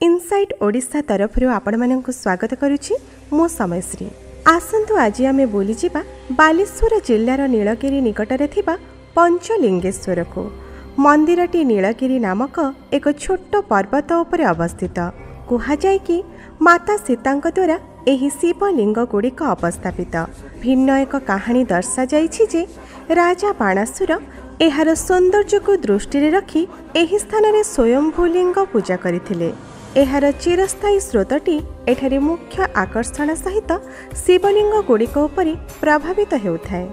Insight Odisha तरफ आपण मानक स्वागत करुछि मो समयश्री। आसंतु आज आमे बोली जिबा बालेश्वर जिल्लार नीलगिरी निकटरे थिबा पंचलिंगेश्वर को। मंदिरटी नीलगिरी नामक एक छोट पर्वत उपर अवस्थित। कुहा जाय कि माता सीतांक द्वारा एही शिवलिंग गुड़िक अवस्थापित। भिन्न एक कहानी दर्शा जाइछि जे राजा बाणासुर एहार सौंदर्य को दृष्टि रखी एही स्थान रे स्वयंभूलिंग पूजा करथिले। एहार चिरस्थायी स्रोतटी एठारे मुख्य आकर्षण सहित शिवलिंग गुड़िक उपरे प्रभावित हेउथाय।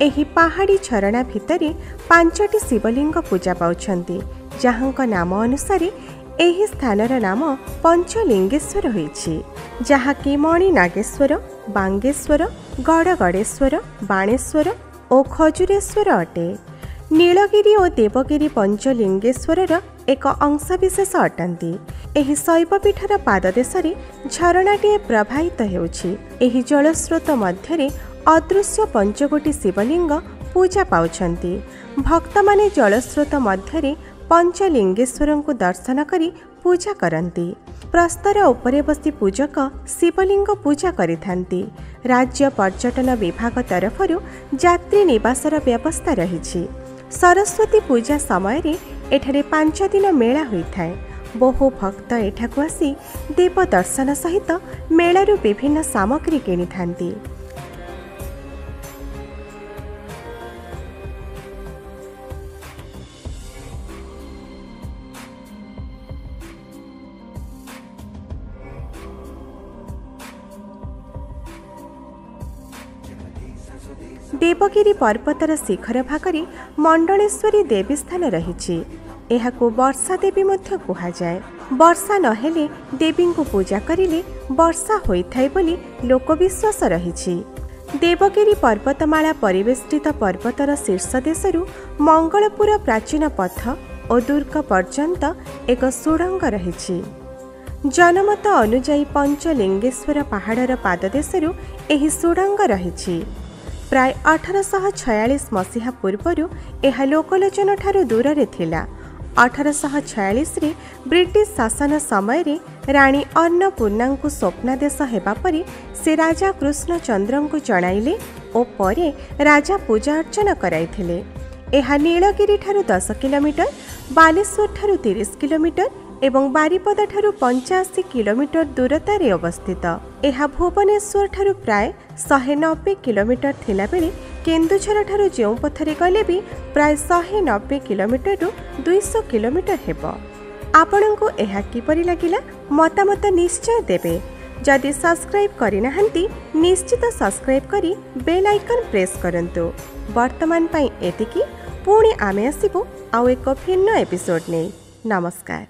एही पहाड़ी झरणा भितरे 5टी शिवलिंग पूजा पाउछन्ति, जहाँक नाम अनुसार एही स्थानर नाम पंचलिंगेश्वर होइछि, जहाँकि मणि नागेश्वर, बांगेश्वर, गड़गड़ेश्वर, बाणेश्वर और खजुरेश्वर अटे। नीलगिरी और देवगिरी पंचलिंगेश्वरर एक अंशविशेष अटंती। एही शैवपीठर पाददेशरे झरणाटीए प्रवाहित हेउछि। एही जलस्रोत मध्यरे अदृश्य पंचकोटी शिवलिंग पूजा पाउछन्ति। भक्त माने जलस्रोत मध्यरे पंचलिंगेश्वर को दर्शन करी पूजा करती। प्रस्तर उपरे बसी पूजक शिवलिंग पूजा करिथांती। राज्य पर्यटन विभाग तरफरु यात्री निवासर व्यवस्था रहिछि। सरस्वती पूजा समय रे एठारे 5 दिन मेला होइथाय। बहु भक्त एठाकु आसी देव दर्शन सहित मेलारू विभिन्न सामग्री किनिथांती। देवगिरी पर्वतर शिखर भागरे मंडलेश्वरी देवी स्थान रहिछि। एहाकु वर्षा देवी मध्य कुहा जाय। वर्षा नहेले देवी को पूजा करिले वर्षा होइथाय बोली लोकविश्वास रहिछि। देवगिरी पर्वतमाला परिवेष्टित पर्वतर शीर्ष देशरू मंगलपुर प्राचीन पथ और दुर्ग पर्यंत एक सुड़ंग रहिछि। जनमत अनुजाई पंचलिंगेश्वर पहाड़र पाददेशरू एही सुड़ंग रहिछि। प्राय 1846 मसीहा पूर्वरु एहा लोकलोचन ठारू दूर रे थिला। 1846 रे ब्रिटिश शासन समय रे रानी अन्नपूर्णा को स्वप्नादेश हेबा परी से राजा कृष्णचंद्र को जणाइले ओ परे राजा पूजा अर्चना कराइथिले। एहा नीलगिरी ठारू 10 किलोमीटर, बालेश्वर ठारू 30 किलोमीटर एवं बारिपदा ठारू 85 किलोमीटर दूरतार अवस्थित। एहा भुवनेश्वर ठारू प्राय 190 किलोमीटर थिला बेले केन्दुझर ठारू जेउ पथरे गले भी प्राय 190 किलोमीटर रु 200 किलोमीटर हेबो। आपनको एहा किपरि लागिला मतामत निश्चय देबे। जदि सब्सक्राइब करिना हंती निश्चित सब्सक्राइब करी बेल आइकन प्रेस करंतु। वर्तमान पई एतिकी। पुणी आमे आसिबो आउ एक भिन्न एपिसोड नै। नमस्कार।